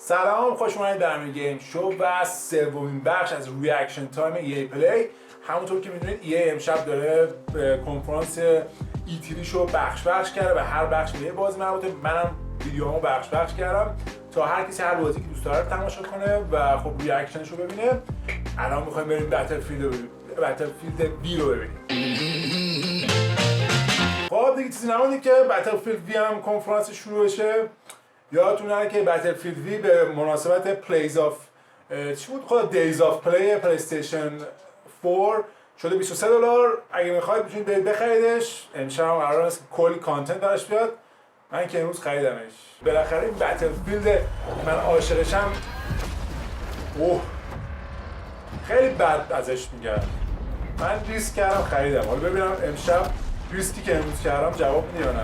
سلام، خوش اومدید در امیر گیم شو و سومین بخش از ریاکشن تایم ای پلی. همونطور که میدونید ای امشب داره کنفرانس ایتری شو بخش کرده و هر بخش به یه بازی مربوطه. منم ویدیوهامو بخش کردم تا هر کسی هر بازی که دوست داره تماشا کنه و خب ریاکشنشو ببینه. الان میخوایم بریم بتلفیلد وی رو ببینیم. خب دیگه چیزی نمونده که بتلفیلد وی هم کنفرانس شروع بشه. یادتون نره که بتلفیلد وی به مناسبت پلیز آف چی بود خود دیز آف پلی استیشن 4 شده $23. اگه میخواید میتونید برید بخریدش. امشب هم قرار است کلی کانتنت درش بیاد. من که امروز خریدمش. بالاخره این بتلفیلد من عاشقشم. اوه خیلی بد ازش میگم. من ریسک کردم خریدم. حالا ببینم امشب ریسکی که امروز کردم جواب میده یا نه.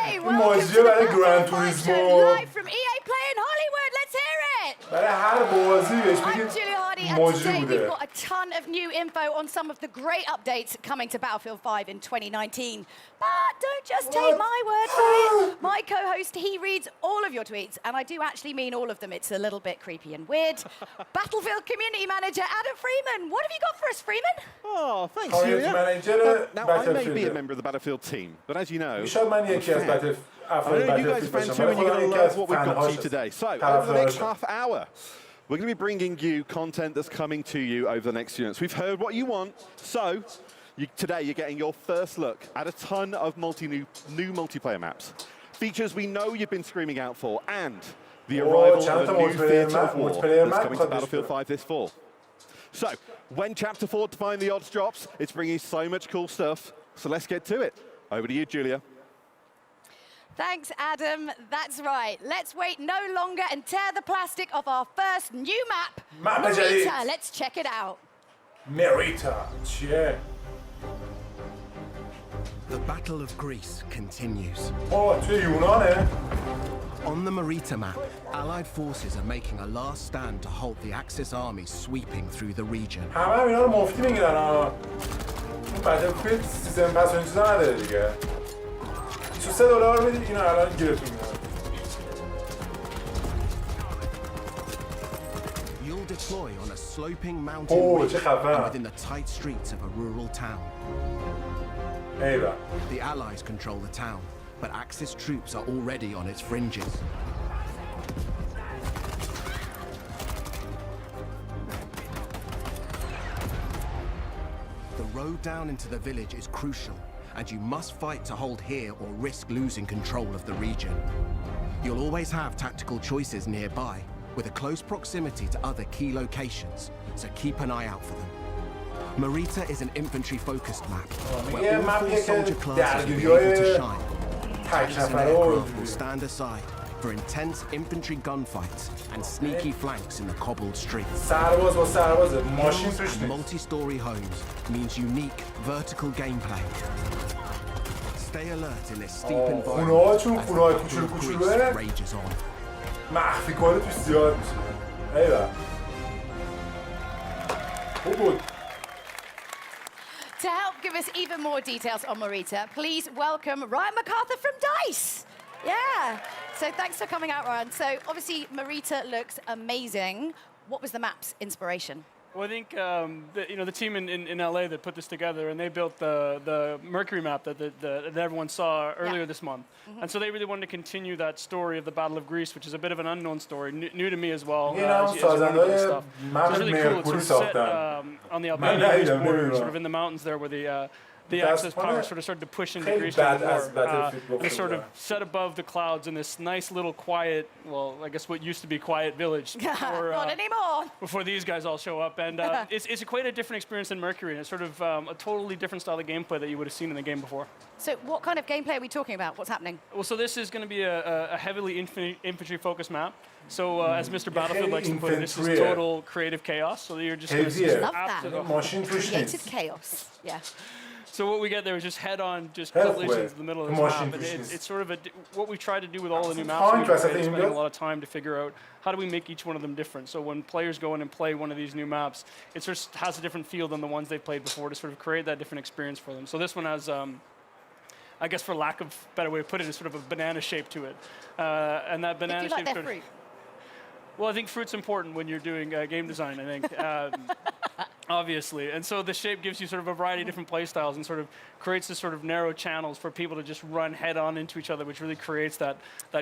Hey, welcome to the Battlefield live from EA Play in Hollywood. Let's hear it. برای هر بازی بهش I'm میگید Julia Hardy, and موجی today we've بوده. got a ton of new info on some of the great updates coming to Battlefield 5 in 2019. But don't just take my word for it. My co-host, he reads all of your tweets, and I do actually mean all of them. It's a little bit creepy and weird. Battlefield Community Manager Adam Freeman, what have you got for us, Freeman? Oh, thanks, Community Julia. Manager Now, I may be a Battlefield. member of the Battlefield team, but as you know, شاید من یکی از I know you guys are fans too, and you're going to love what we've got for you today. So, over the next half hour, we're going to be bringing you content that's coming to you over the next few minutes. We've heard what you want, so today you're getting your first look at a ton of new multiplayer maps. Features we know you've been screaming out for, and the arrival of a new theatre of war that's coming to Battlefield 5 this fall. So, when Chapter 4 Define the Odds drops, it's bringing so much cool stuff, so let's get to it. Over to you, Julia. Thanks, Adam. That's right. Let's wait no longer and tear the plastic off our first new map, Marita. Let's check it out. Marita, چیه؟ The Battle of Greece continues. توی یونانه؟ On the Marita map, Allied forces are making a last stand to halt the Axis army sweeping through the region. همه اینا رو مفتی میگیرن ها. بتلفیلد سیزن پس و این چیزا نداره دیگه. $23 بدید اینو الان گیرتون میاد. You'll deploy on a sloping mountain ridge چه خفن. within the tight streets of a rural town. ایوه. The Allies control the town, but Axis troops are already on its fringes. The road down into the village is crucial, and you must fight to hold here or risk losing control of the region. You'll always have tactical choices nearby, with a close proximity to other key locations, so keep an eye out for them. Marita is an infantry-focused map, where all four soldier classes will be able to shine. Tanks and aircraft will stand aside for intense infantry gunfights and sneaky flanks in the cobbled streets. سرباز با سربازه. ماشین توش And نیست. multi-story homes means unique vertical gameplay. Stay alert in this steep environment as the Battle of Greece rages on. مخفی کنه توش زیاد میشه. ایوه. خوب بود. To help give us even more details on Marita, please welcome Ryan MacArthur from DICE. Yeah. So thanks for coming out, Ryan. So obviously Marita looks amazing. What was the map's inspiration? Well, I think the team in LA that put this together, and they built the Mercury map that everyone saw earlier this month. And so they really wanted to continue that story of the Battle of Greece, which is a bit of an unknown story, new to me as well. As you learn about this stuff. So it's really cool. It's sort of set on the Albanian border, sort of in the mountains there, where the Axis power sort of started to push into Greece during the war. It's sort of set above the clouds in this nice little quiet, well, I guess what used to be quiet village. Not anymore. Before these guys all show up. And it's quite a different experience than Mercury. And it's sort of a totally different style of gameplay that you would have seen in the game before. So what kind of gameplay are we talking about? What's happening? Well, so this is going to be a heavily infantry-focused map. So as Mr. Battlefield likes to put it, this is total creative chaos. So you're just going to see Love that. Creative chaos. Yeah. So what we get there is just head-on, just collisions in the middle of this map. And it's sort of what we try to do with all the new maps. We're spending a lot of time to figure out how do we make each one of them different. So when players go in and play one of these new maps, it sort of has a different feel than the ones they've played before to sort of create that different experience for them. So this one has I guess for lack of a better way to put it, is sort of a banana shape to it. And that banana Do you like shape their fruit? Well, I think fruit's important when you're doing game design, I think, obviously. And so the shape gives you sort of a variety of different play styles and sort of creates this sort of narrow channels for people to just run head on into each other, which really creates that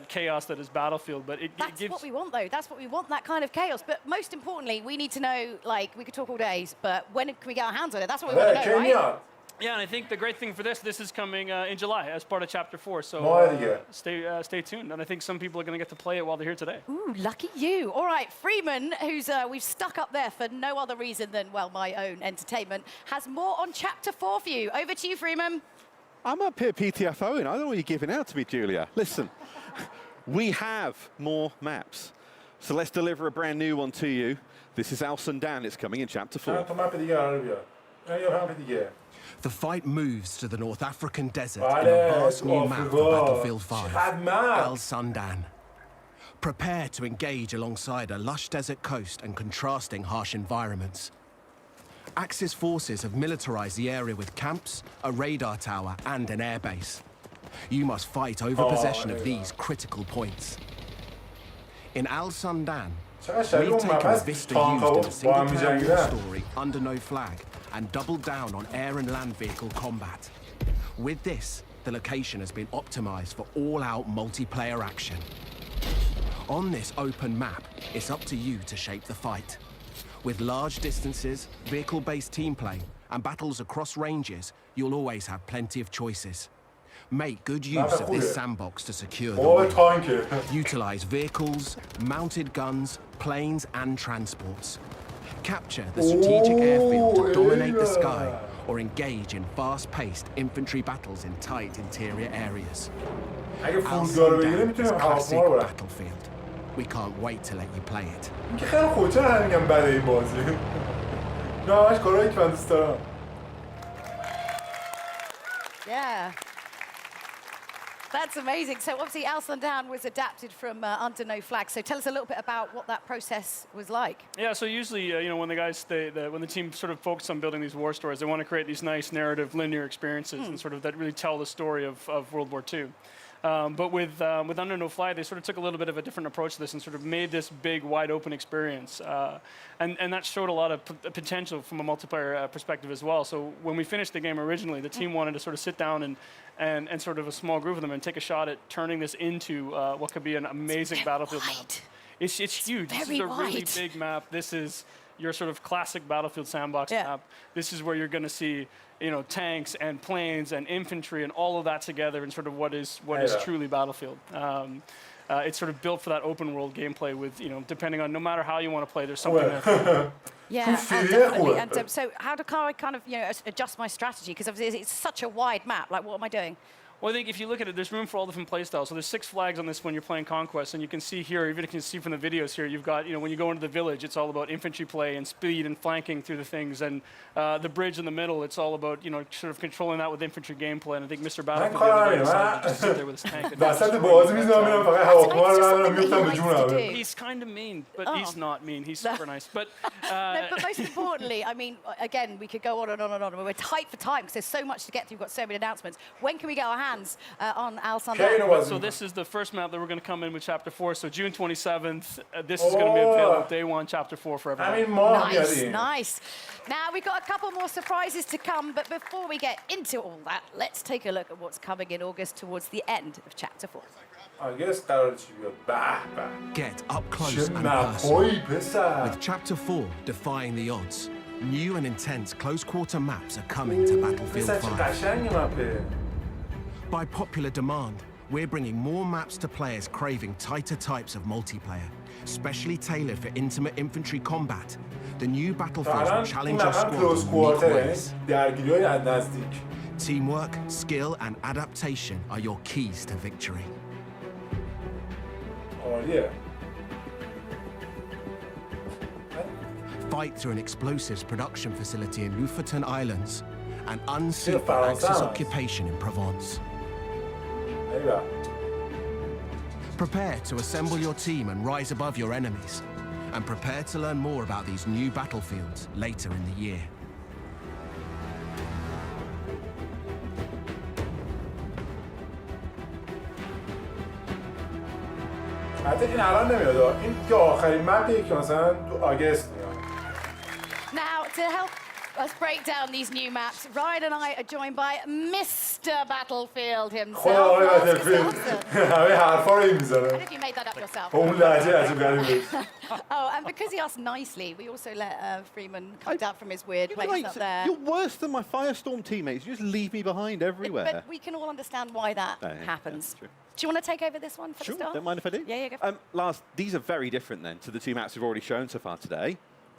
chaos that is Battlefield. But That's gives... what we want, though. That's what we want, that kind of chaos. But most importantly, we need to know, like, we could talk all days, but when can we get our hands on it? That's what we want to know, right? Yeah, and I think the great thing for this is coming in July as part of Chapter 4. So stay tuned. And I think some people are going to get to play it while they're here today. Ooh, lucky you. All right, Freeman, who's we've stuck up there for no other reason than, well, my own entertainment, has more on Chapter 4 for you. Over to you, Freeman. I'm up here PTFOing. I don't know what you're giving out to me, Julia. Listen, we have more maps. So let's deliver a brand new one to you. This is Al Sundan. It's coming in Chapter 4. The fight moves to the North African desert in a vast new map for Battlefield V, Al Sundan. Prepare to engage alongside a lush desert coast and contrasting harsh environments. Axis forces have militarized the area with camps, a radar tower, and an airbase. You must fight over possession of these critical points. In Al Sundan, we've taken a vista used in a single-player war story under no flag and doubled down on air and land vehicle combat. With this, the location has been optimized for all-out multiplayer action. On this open map, it's up to you to shape the fight. With large distances, vehicle-based team play, and battles across ranges, you'll always have plenty of choices. Make good use of this sandbox to secure the win. Utilize vehicles, mounted guns, planes, and transports. Capture the strategic airfield to dominate the sky, or engage in fast-paced infantry battles in tight interior areas. Al Sundan is classic Battlefield. We can't wait to let you play it. Yeah. That's amazing. So obviously Al Sundan was adapted from Under No Flag. So tell us a little bit about what that process was like. Yeah, so usually, you know, when the guys, when the team sort of focus on building these war stories, they want to create these nice narrative, linear experiences and sort of that really tell the story of World War II. But with Under No Flag, they sort of took a little bit of a different approach to this and sort of made this big, wide open experience. And that showed a lot of potential from a multiplayer perspective as well. So when we finished the game originally, the team wanted to sort of sit down and sort of a small group of them and take a shot at turning this into what could be an amazing Battlefield map. It's huge. This is a really big map. This is your sort of classic Battlefield sandbox map. This is where you're going to see, you know, tanks and planes and infantry and all of that together in sort of what is truly Battlefield. It's sort of built for that open world gameplay with, you know, depending on no matter how you want to play, there's something there. Yeah, definitely. And so how do I kind of, you know, adjust my strategy? Because obviously it's such a wide map. Like, what am I doing? Well, I think if you look at it, there's room for all different play styles. So there's 6 flags on this when you're playing Conquest, and you can see here, even if you can see from the videos here, you've got, you know, when you go into the village, it's all about infantry play and speed and flanking through the things, and the bridge in the middle, it's all about, you know, sort of controlling that with infantry gameplay. And I think Mr. Battlefield decided to just sit there with his tank. He's kind of mean, but he's not mean. He's super nice. But no, but most importantly, I mean, again, we could go on and on and on. We're tight for time because there's so much to get through. We've got so many announcements. When can we get our hands on Al Sundan? So this is the first map that we're going to come in with Chapter 4. So June 27th, this is going to be available day 1, Chapter 4 for everyone. Nice, nice. Now we've got a couple more surprises to come, but before we get into all that, let's take a look at what's coming in August towards the end of Chapter 4. Get up close and personal. With Chapter 4 defying the odds, new and intense close-quarter maps are coming to Battlefield 5. By popular demand, we're bringing more maps to players craving tighter types of multiplayer, specially tailored for intimate infantry combat. The new Battlefield will challenge your squad in unique ways. Teamwork, skill, and adaptation are your keys to victory. Fight through an explosives production facility in Lofoten Islands and unseat the Axis occupation in Provence. Prepare to assemble your team and rise above your enemies. And prepare to learn more about these new battlefields later in the year. حتی این الان نمیاد این که آخرین مپیه که مثلا تو آگست میاد. Now, to help us break down these new maps, Ryan and I are joined by Mr. Battlefield himself. خود آقای بتلفیلد همه حرفا رو این I میزنه. don't know if you made that up yourself. اون لحجه عجیب غریبه. Oh, and because he asked nicely, we also let Freeman come down from his weird place Right, up there. you're worse than my Firestorm teammates. You just leave me behind everywhere. But we can all understand why that happens. Yeah, true. Do you want to take over this one for Sure, the start? don't mind if I do. Yeah, go for it. Lars, these are very different then to the two maps we've already shown so far today.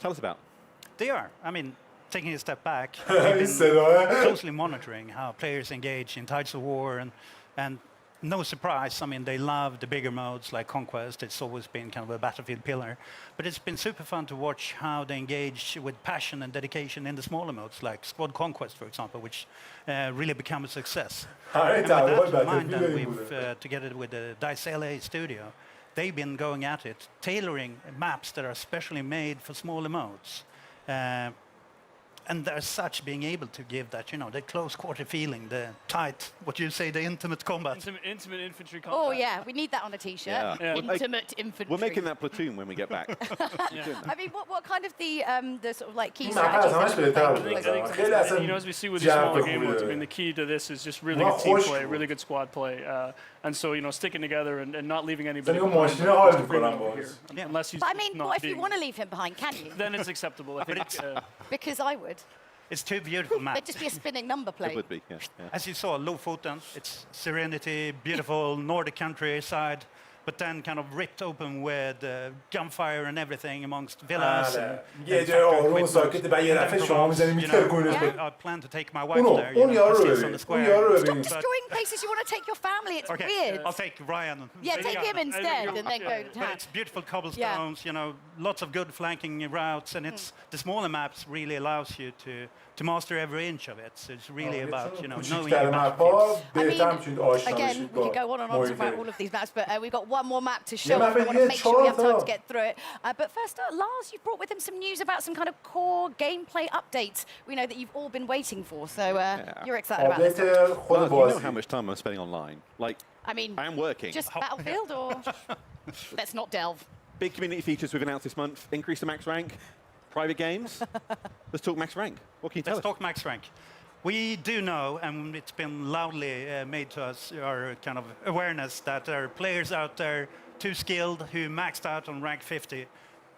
Tell us about. They are. I mean, taking a step back, we've been closely monitoring how players engage in Tides of War, and no surprise, I mean, they love the bigger modes like Conquest. It's always been kind of a Battlefield pillar. But it's been super fun to watch how they engage with passion and dedication in the smaller modes, like Squad Conquest, for example, which really become a success. And with that in mind, then we've, together with the DICE LA studio, they've been going at it, tailoring maps that are specially made for smaller modes. And as such, being able to give that, you know, the close quarter feeling, the tight, what you say, the intimate combat. Intimate infantry combat. Oh, yeah, we need that on a T-shirt. Yeah. Intimate infantry. We're making that platoon when we get back. I mean, what kind of the sort of like key این مپ از همش strategies? بهتر بود. خیلی اصلا You know, as we see with these smaller game modes, I mean, the key to this is just really good team play, really good squad play, and so you know, sticking together and not leaving anybody زنیو behind. ماشین حال That's the میکنم freedom over باز. here. Unless he's But I mean, not what if you being- want to leave him behind? Can you? Then it's acceptable. I think. Because I would. It's two beautiful There'd maps. just be a spinning number It plate. would be, yeah. As you saw, Lofoten, it's serenity, beautiful Nordic countryside, but then kind of ripped open with gunfire and everything amongst villas. یه جای آروم و ساکت بعد یه دفعه شما میزنی میترکونش. I plan to take my wife there. اون یارو رو on the ببین. square. اون یارو رو Stop ببین. destroying places you want to take your family. It's weird. I'll take Ryan. Yeah, take him instead and then go to But town. it's beautiful cobblestones, you know, lots of good flanking routes, and it's the smaller maps really allows you to master every inch of it. So it's really about, you know, knowing your battlefields. Again, we could go on and on to about all of these maps, but we've got one more map to show. map I want to again, make sure we have time to sure. get through it. But first up, Lars, you've brought with him some news about some kind of core gameplay updates we know that you've all been waiting for. So you're excited about this. خود Lars, you know how بازی. much time I'm spending online. Like, I mean, I am working. just Battlefield or let's not delve. Big community features we've announced this month. Increase the max rank. Private games. Let's talk max rank. What can you tell Let's us? talk max rank. We do know, and it's been loudly made to us, our kind of awareness that there are players out there too skilled who maxed out on rank 50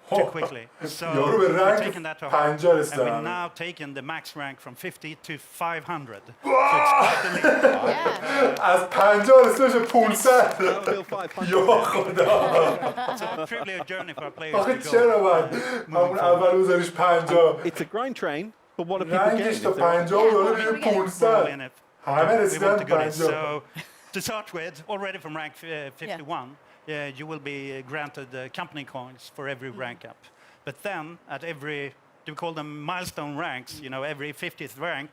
too quickly. So یارو به we're رنگ taking that to 50 heart. And we're رسیدن. now taking the max rank from 50 to 500. So it's quite a leap. Yeah. از 50 رسیدش 500. Battlefield 500. یا خدا. It's truly a journey for our players آخه to go. چرا باید همون اول بذاریش 50. It's a grind train, but what are people رنگش getting? تا if they're- 50 و داره میره We're all 500. in it. همه We رسیدن want to go this. 50. So to start with, already from rank 51, you will be granted company coins for every rank up. But then at every, do we call them milestone ranks, you know, every 50th rank,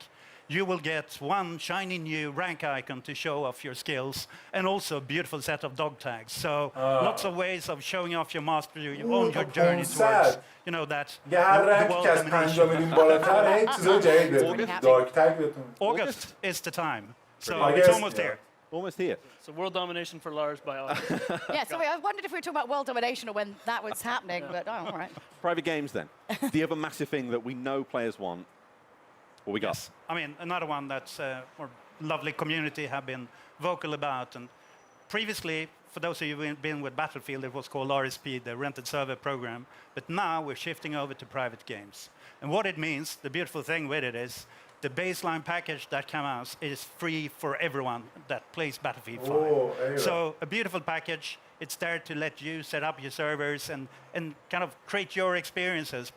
you will get one shiny new rank icon to show off your skills, and also a beautiful set of dog tags. So lots of ways of showing off your mastery on your journey towards, you know, that یه هر the رنگ world که از 50 domination. میریم بالاتر هی چیزای جدید بهتون دارک تگ بهتون. August is the time. So August, it's almost yeah. here. Almost here. So world domination for Lars by August. Yeah, so I wondered if we were talking about world domination or when that was happening, but oh, all right. Private games then. The other massive thing that we know players want. What we got? I mean, another one that's our lovely community have been vocal about. And previously, for those of you who've been with Battlefield, it was called RSP, the rented server program. But now we're shifting over to private games. And what it means, the beautiful thing with it is, the baseline package that comes out is free for everyone that plays Battlefield 5. anyway. So a beautiful package. It's there to let you set up your servers and kind of create your experiences,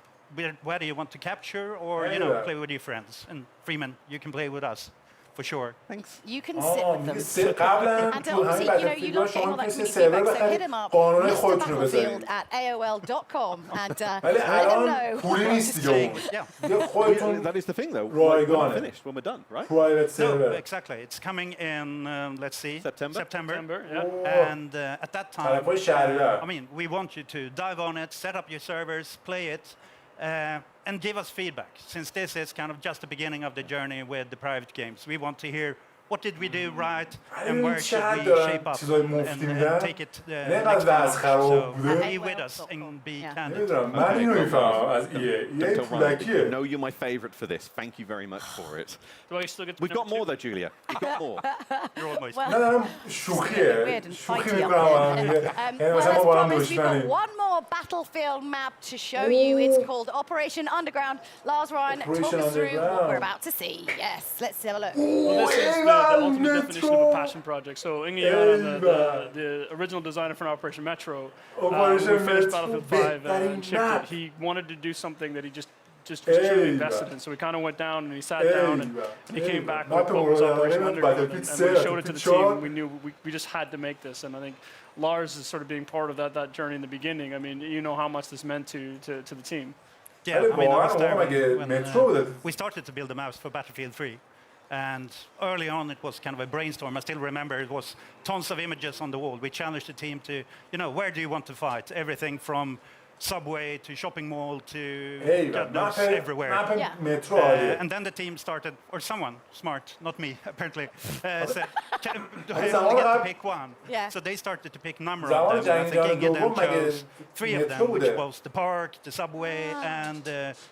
whether you want to capture or you know, play with your friends. And Freeman, you can play with us. For sure. Thanks. You can sit with them. قبلا And تو همین obviously, you know, you بتلفیلد love getting all شما that میتونید community سرور feedback, so hit بخرید him up, قانونهای Mr. خودتون رو Battlefield بذارید. at AOL.com, and ولی let him الان know. پولی نیست دیگه اون. Yeah. دیگه خودتون That is the thing though. رایگانه. We're finished when we're done, right? پرایوت No, سرور. exactly. It's coming in, let's see, September. September, yeah. And at that time, طرفای شهریور. I mean, we want you to dive on it, set up your servers, play it, and give us feedback. Since this is kind of just the beginning of the journey with the private games, we want to hear what did we do right, and ببین where should چقدر we دارن shape up چیزای مفتی and میدن take it اینقدر next وضع notch. خراب So بوده be with us and be candid. نمیدونم من اینو میفهمم از ایه Dr. Ryan, پولکیه know you're my favourite for this. Thank you very much for it. Do I still get to We've got number more two? though, Julia. We've got more. You're almost. Well, نه دارم شوخیه weird and شوخی fighty up میکنم با هم there. دیگه یعنی Well, مثلا as ما با هم promised, we've got دشمنیم one more battlefield map to show you. It's called Operation Underground. Lars Ryan, talk Operation us through what Underground. we're about to see. Yes, let's have a look. Well, this is the ultimate definition of a passion project. So Inge, the original designer for Operation Metro, Operation we finished Metro Battlefield 5 بهترین and shipped map. it. He wanted to do something that he just was truly invested in. So we kind of went down and he sat down and he came back with what was Operation Underground. And when he showed it to the team, we knew we just had to make this. And I think Lars is sort of being part of that journey in the beginning. I mean, you know how much this meant to the team. Yeah, I mean, I was there when Metro we started to build the maps for Battlefield 3. And early on, it was kind of a brainstorm. I still remember it was tons of images on the wall. We challenged the team to, where do you want to fight? Everything from subway to shopping mall to God knows, everywhere. And then the team started, or someone smart, not me, apparently, said, I only get to pick one. Yeah. So they started to pick a number of them. I think Inge then chose 3 of them, which was the park, the subway, and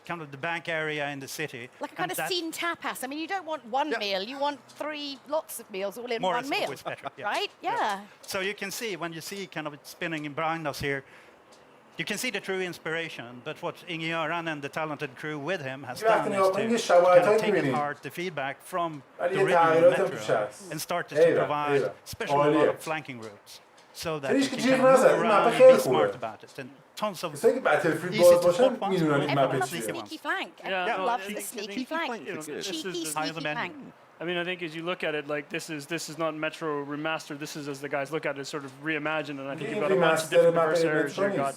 kind of the bank area in the city. Like a kind of scene tapas. I mean, you don't want one meal. You want 3 lots of meals all in More one is meal. always better, yeah. Right? Yeah. So you can see, when you see kind of it spinning behind us here, you can see the true inspiration, but what Inge and the talented crew with him has done is to kind of take apart the feedback from the original Metro and started to provide especially a lot of flanking routes so that you can kind of move around and be smart about it. And tons of مثلا که بتلفیلد easy باز to باشن spot ones. میدونن این Everyone مپ loves a چیه sneaky flank. Yeah, Everyone no, loves I the think sneaky flank. you know, this is Cheeky, high on the sneaky menu. flank. I mean, I think as you look at it, like this is not Metro remastered. This is, as the guys look at it, sort of reimagined. And I think you've got a bunch of different diverse areas. You've got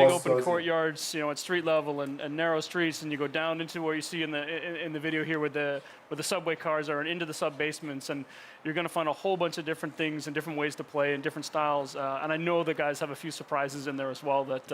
big open courtyards, at street level and narrow streets, and you go down into where you see in the video here where the subway cars are and into the sub basements, and you're going to find a whole bunch of different things and different ways to play and different styles. And I know the guys have a few surprises in there as well that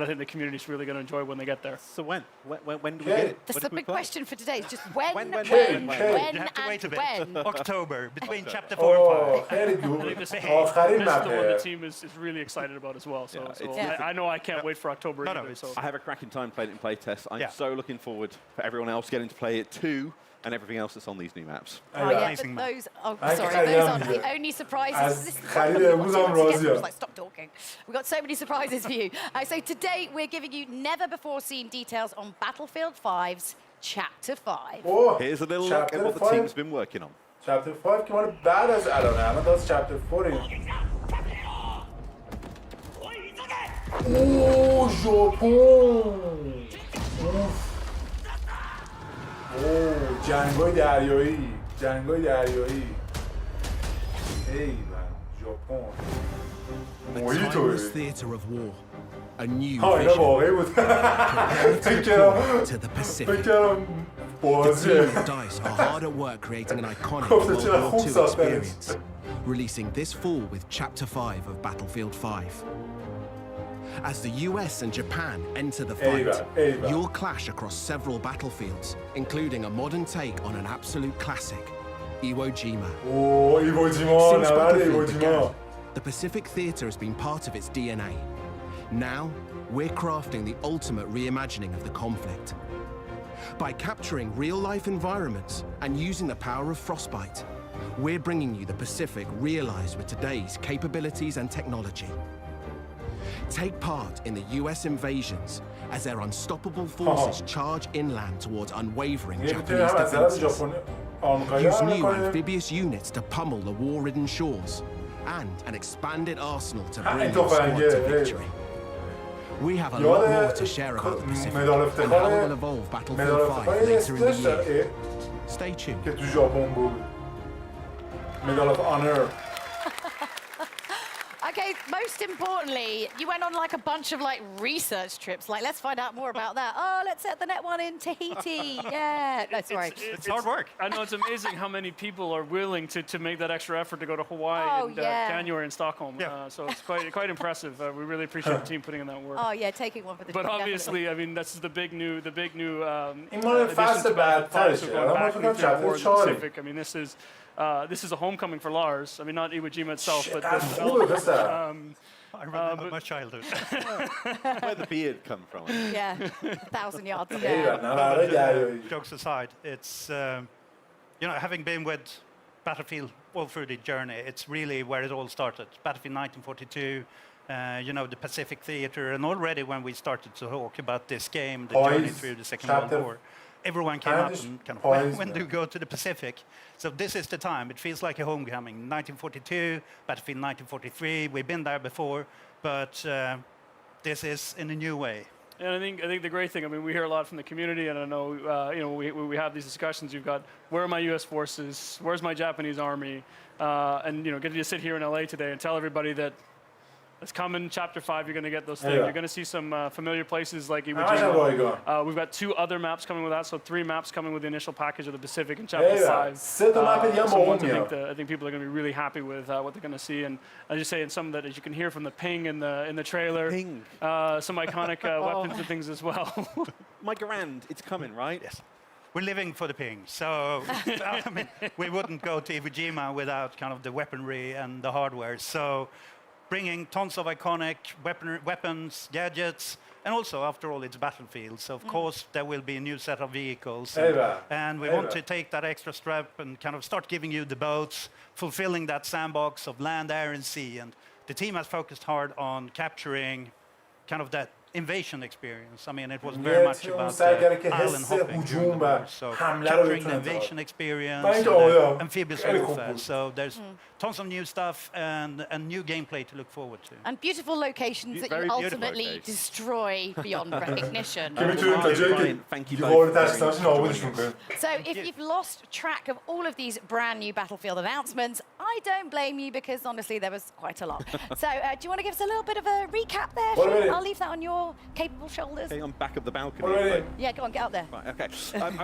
I think the community is really going to enjoy when they get there. So when do we get it? That's the big question for today. Is just when When? You have to wait a bit. October, between chapter 4 and 5. خیلی I دور think this is آخرین the one the مپه team is really excited about as well. So, it's- I know I can't wait for October No, either. it's- So. I have a cracking time playing it in playtest. I'm Yeah. so looking forward for everyone else getting to play it too, and everything else that's on these new maps. Oh, yeah, Amazing but map. those, oh, I sorry, can those carry aren't on the here. only surprises. As This is Khalid what we've got Abuzam so much together. Razia. It's like, stop talking. We've got so many surprises for you. So today we're giving you never-before-seen details on Battlefield 5's Chapter 5. Here's a little look at what the team's been working on. Chapter 5 که مال بعد از الان داز Chapter 4 این اوه ژاپن اوه جنگای دریایی ای ژاپن A موهیتو timeless theatre of war. A new ها اینا vision. واقعی بود فکر کردم To the فکر Pacific. کردم The بازیه team of DICE are hard at work creating an iconic گفته World چرا War خوب II ساختنش experience, releasing this fall with Chapter 5 of Battlefield 5. As the US and Japan enter the fight, Ava. you'll clash across several battlefields, including a modern take on an absolute classic, Iwo Jima. اوه ایووجیما Since نبرد Battlefield ایووجیما began, the Pacific Theatre has been part of its DNA. Now, we're crafting the ultimate reimagining of the conflict. By capturing real-life environments and using the power of Frostbite, we're bringing you the Pacific realized with today's capabilities and technology. Take part in the US invasions as their unstoppable forces charge inland towards unwavering میتونیم Japanese هم از طرف defenses. ژاپنی آمریکایی Use هم new میکنیم amphibious units to pummel the war-ridden shores and an expanded arsenal to bring این your squad تفنگه to victory. We have a lot یاد more to share about the Pacific مدال and how it will افتخار evolve مدال Battlefield 5 افتخار یه later in اسمش the year. داره Stay tuned. که تو ژاپن بود مدال اف آنر Okay, most importantly, you went on like a bunch of like research trips. Like, let's find out more about that. Oh, let's set the net one in Tahiti. Yeah. No, sorry. It's hard work. I know it's amazing how many people are willing to make that extra effort to go to Hawaii Oh, in yeah. January in Stockholm. Yeah. So it's quite impressive. We really appreciate the team putting in that work. Oh, yeah, taking one for the But team, obviously, definitely. I mean, this is the big new این مال addition فصل to Battlefield 5, بعدترشه so going الان ما back فکر into کنم the war چپتر in the 4 Pacific. I mean, this is this is a homecoming for Lars. I mean, not Iwo Jima itself, but I remember my childhood. Where the beard come from? Yeah, 1,000 yards. Jokes aside, it's having been with Battlefield all through the journey, it's really where it all started. Battlefield 1942. The Pacific Theater, and already when we started to talk about this game, the journey through the Second World War, everyone came up and kind of, when do you go to the Pacific? So this is the time. It feels like a homecoming. 1942, Battlefield 1943, we've been there before, but this is in a new way. And I think the great thing, I mean, we hear a lot from the community, and I know, we have these discussions. You've got, where are my U.S. forces? Where's my Japanese army? And, getting to sit here in LA today and tell everybody that it's coming, Chapter 5, you're going to get those things. You're going to see some familiar places like Iwo Jima. We've got 2 other maps coming with that, so 3 maps coming with the initial package of the Pacific in Chapter 5. I think people are going to be really happy with what they're going to see. And I just say, in some that, as you can hear from the ping in the trailer, some iconic weapons and things as well. My Garand, it's coming, right? Yes. We're living for the ping, so I mean, we wouldn't go to Iwo Jima without kind of the weaponry and the hardware. So bringing tons of iconic weapons, gadgets, and also, after all, it's Battlefield. So, of course, there will be a new set of vehicles. And we want to take that extra step and kind of start giving you the boats, fulfilling that sandbox of land, air, and sea. And the team has focused hard on capturing kind of that invasion experience. I mean, it was very much about island hopping. So capturing the invasion experience, and amphibious warfare. So there's tons of new stuff and new gameplay to look forward to. And beautiful locations that you ultimately destroy beyond recognition. Thank you both. So if you've lost track of all of these brand new Battlefield announcements, I don't blame you, because honestly there was quite a lot. So do you want to give us a little bit of a recap there? I'll leave that on your capable shoulders. Okay, on back of the balcony. Yeah, go on, get out there. Right, okay.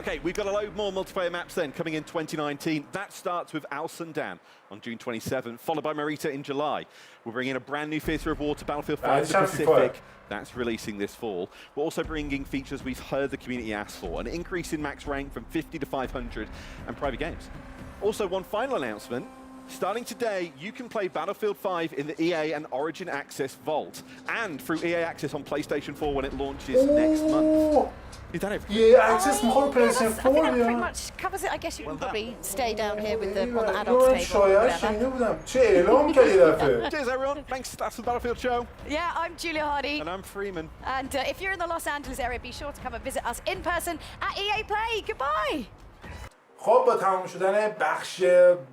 Okay, we've got a load more multiplayer maps then coming in 2019. That starts with Al Sundan on June 27th, followed by Marita in July. We're bringing a brand new theatre of war to Battlefield 5 to the Pacific. That's releasing this fall. We're also bringing features we've heard the community ask for, an increase in max rank from 50 to 500, and private games. Also, one final announcement. Starting today, you can play Battlefield 5 in the EA and Origin Access Vault, and through EA Access on PlayStation 4 when it launches next month. Is that everything? EA Access more PlayStation 4, that pretty much covers it. I guess you can probably stay down here with on the adults table. Cheers, everyone. Thanks. That's the Battlefield show. Yeah, I'm Julia Hardy. And I'm Freeman. And if you're in the Los Angeles area, be sure to come and visit us in person at EA Play. Goodbye. خب با تمام شدن بخش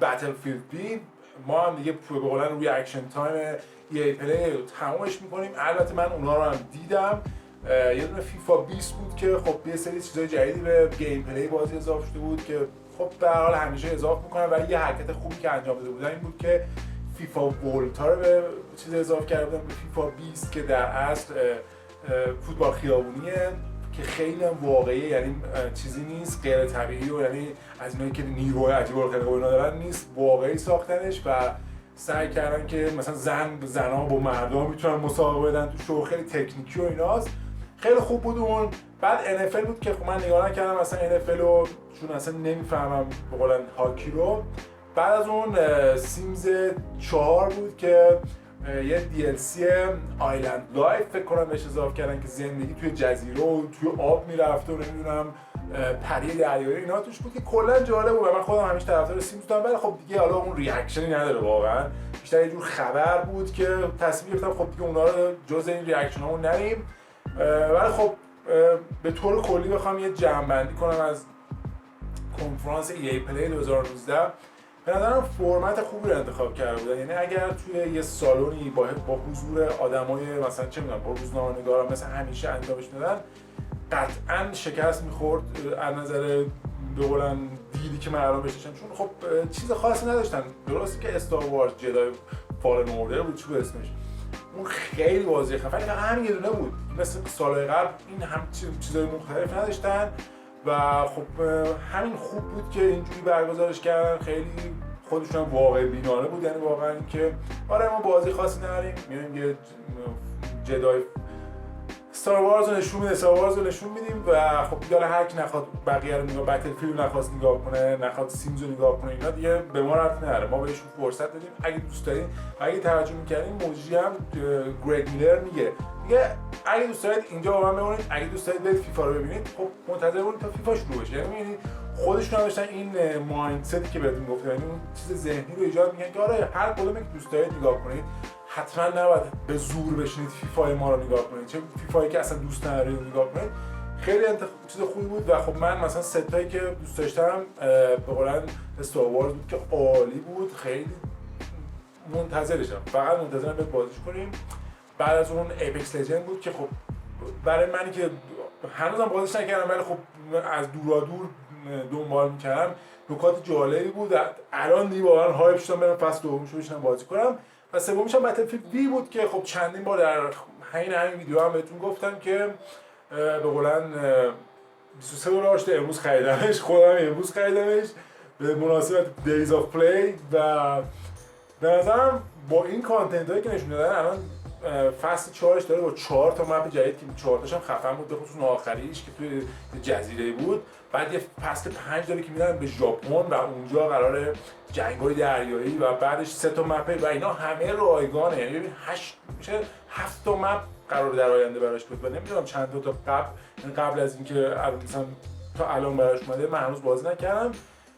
بتلفیلد بی ما هم دیگه به قولن ریاکشن تایم ای پلی رو تمامش میکنیم. البته من اونا رو هم دیدم. یه دونه فیفا 20 بود که خب یه سری چیزای جدیدی به گیم پلی بازی اضافه شده بود که خب به هر حال همیشه اضافه میکنن، ولی یه حرکت خوبی که انجام داده بودن این بود که فیفا ولتا رو به چیز اضافه کرده بودن، به فیفا 20 که در اصل فوتبال خیابونیه که خیلی واقعیه، یعنی چیزی نیست غیر طبیعی و یعنی از اینایی که نیروی عجیب و غیر اینا دارن نیست، واقعی ساختنش و سعی کردن که مثلا زن‌ها با مردها میتونن مسابقه بدن تو شو، خیلی تکنیکی و ایناست. خیلی خوب بود اون. بعد NFL بود که خب من نگاه نکردم مثلا NFL رو چون اصلا نمیفهمم به قولن هاکی رو. بعد از اون سیمز 4 بود که یه DLC آیلند لایف فکر کنم بهش اضافه کردن که زندگی توی جزیره و توی آب میرفته و نمیدونم پری دریایی اینا توش بود که کلا جالب بود و من خودم همیشه طرفدار سیمز بودم، ولی خب دیگه حالا اون ریاکشنی نداره واقعا، بیشتر یه جور خبر بود که تصمیم گرفتم خب دیگه اونا رو جز این ریاکشنامون نریم. ولی خب به طور کلی بخوام یه جمع‌بندی کنم از کنفرانس ای پلی 2019، به نظرم فرمت خوبی رو انتخاب کرده بودن. یعنی اگر توی یه سالونی با حضور آدمای مثلا چه می‌دونم با روزنامه‌نگارا مثلا همیشه انجامش میدادن، قطعاً شکست می‌خورد از نظر به قولن دیدی که من الان بهش داشتم، چون خب چیز خاصی نداشتن. درسته که استار وارز جدای فالن اوردر بود، چی بود اسمش، اون خیلی بازی خفنی و همین یه دونه بود، مثل سال‌های قبل این هم چیزای مختلف نداشتن و خب همین خوب بود که اینجوری برگزارش کردن. خیلی خودشون واقع بینانه بود، یعنی واقعا که آره ما بازی خاصی نداریم، میایم یه جدای استار وارز رو نشون میده، استار وارز رو نشون میدیم و خب دیگه هر کی نخواد بقیه رو نگاه، بتلفیلد نخواست نگاه کنه، نخواد سیمز رو نگاه کنه، اینا دیگه به ما ربطی نداره. ما بهشون فرصت دادیم. اگه دوست دارین، اگه توجه می‌کنین، موجی هم گرگ میلر میگه اگه دوست دارید اینجا با من بمونید، اگه دوست دارید برید فیفا رو ببینید، خب منتظر بمونید تا فیفا شروع بشه. یعنی می‌بینید خودشون هم داشتن این مایندستی که بهتون گفتم، یعنی اون چیز ذهنی رو ایجاد می‌کنن که آره هر کدومی که دوست دارید نگاه کنید، حتما نباید به زور بشینید فیفای ما رو نگاه کنید، چه فیفایی که اصلا دوست ندارید نگاه کنید. خیلی چیز خوبی بود و خب من مثلا ستایی که دوست داشتم به قولن استار وارز بود که عالی بود، خیلی منتظرشم، فقط منتظرم بریم بازیش کنیم. بعد از اون اپکس لژند بود که خب برای منی که هنوزم بازیش نکردم ولی خب از دور دنبال می‌کردم، نکات جالبی بود. الان دیگه واقعا هایپ شدم برم فصل دومش رو بشینم بازی کنم. و سومیش هم بتلفیلد وی بود که خب چندین بار در همین ویدیو هم بهتون گفتم که به قولن $23 شده، امروز خریدمش، خودم امروز خریدمش به مناسبت دیز آف پلی و به نظرم با این کانتنت هایی که نشون دادن الان فصل 4ش داره با 4 تا مپ جدید که 4 تاش هم خفن بود، به خصوص آخریش که توی جزیره بود. بعد یه فصل 5 داره که میرن به ژاپن و اونجا قراره جنگ‌های دریایی و بعدش 3 تا مپ و اینا همه رایگانه. یعنی ببین 8 میشه 7 تا مپ قرار در آینده براش بود و نمیدونم چند تا قبل از اینکه مثلا تا الان براش اومده، من هنوز بازی نکردم.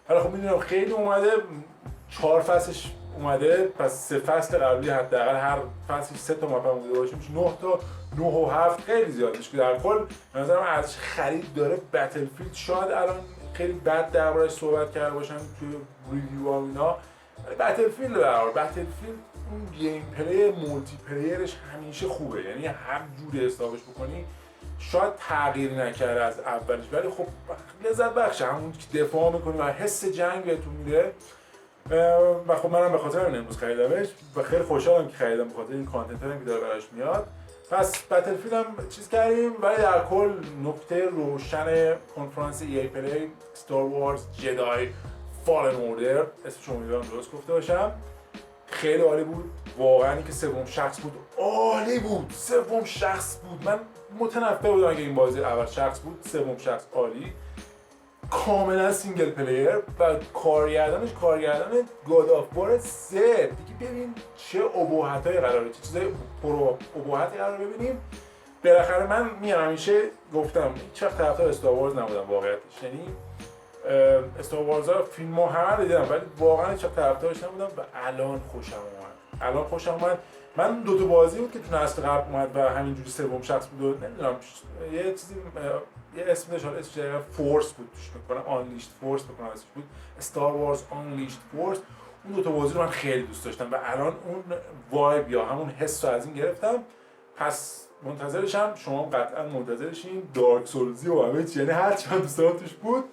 حالا خب میدونم خیلی اومده، 4 فصلش اومده، پس 3 فصل قبلی حداقل هر فصلش 3 تا مپ اومده باشه، میشه 9 تا 9 و 7 خیلی زیادش که در کل به نظرم ارزش خرید داره. بتلفیلد شاید الان خیلی بد دربارش صحبت کرده باشن توی ریویو ها اینا، ولی بتلفیلد بتلفیلد اون گیم پلی مولتی پلیرش همیشه خوبه، یعنی هر جوری حسابش بکنی شاید تغییری نکرده از اولش، ولی خب لذت بخشه، همون که دفاع میکنی و حس جنگ بهتون میده. و خب منم به خاطر این امروز خریدمش و خیلی خوشحالم که خریدم، به خاطر این کانتنت که داره براش میاد. پس بتلفیلد هم چیز کردیم، ولی در کل نکته روشن کنفرانس ای پلی استار وارز جدای فالن اوردر، اسمش امیدوارم درست گفته باشم، خیلی عالی بود. واقعا که سوم شخص بود عالی بود، سوم شخص بود. من متنفر بودم اگه این بازی اول شخص بود، سوم شخص عالی، کاملا سینگل پلیر و کارگردان گاد آف وار 3 دیگه. ببین چه ابهتایی قراره، چه چیزای پر ابهتی قراره ببینیم. بالاخره من همیشه گفتم هیچ وقت طرفدار استار وارز نبودم واقعیتش، یعنی استار وارز ها فیلم ها همه دیدم ولی واقعا هیچ وقت طرفدارش نبودم و الان خوشم اومد. من 2 تا بازی بود که تو نسل قبل اومد و همینجوری سوم شخص بود، نمیدونم یه چیزی یه اسم داشت، اسمش فورس بود، توش میکنم آنلیشت فورس بکنم اسمش بود، استار وارز آنلیشت فورس. اون 2 تا بازی رو من خیلی دوست داشتم و الان اون وایب یا همون حس رو از این گرفتم. پس منتظرشم، شما قطعا منتظرشین. دارک سولزی و همه چی، یعنی هر چی من دوست دارم توش بود.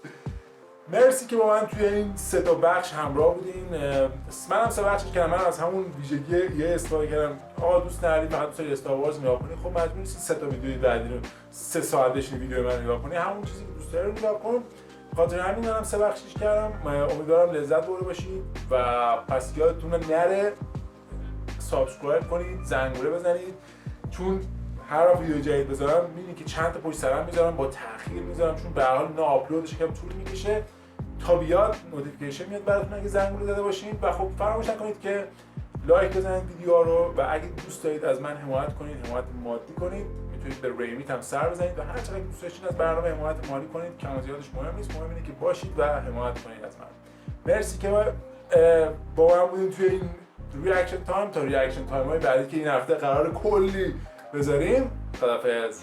مرسی که با من توی این 3 تا بخش همراه بودین. منم 3 بخشش کردم، من از همون ویژگی یه استفاده کردم، دوست ندارید فقط دوست دارید استار وارز نگاه کنید، خب مجبور نیستید 3 تا ویدیوی بعدی رو 3 ساعت بشین ویدیو من نگاه کنید، همون چیزی که دوست دارید نگاه کن. خاطر همین منم 3 بخشش کردم. امیدوارم لذت برده باشید و پس یادتون نره سابسکرایب کنید، زنگوله بزنید، چون هر ویدیو جدید بذارم میبینید که چند تا پشت سرم میذارم، با تأخیر میذارم، چون به هر حال اینا آپلودش یکم طول میکشه تا بیاد، نوتیفیکیشن میاد براتون اگه زنگوله زده باشین. و خب فراموش نکنید که لایک بزنید ویدیو رو و اگه دوست دارید از من حمایت کنید، حمایت مادی کنید، میتونید به ریمیت هم سر بزنید و هر چقدر دوست داشتین از برنامه حمایت مالی کنید، کم و زیادش مهم نیست، مهم اینه که باشید و حمایت کنید از من. مرسی که با من بودین توی این ریاکشن تایم. تا ریاکشن تایم های بعدی که این هفته قرار کلی بذاریم. خدافظ.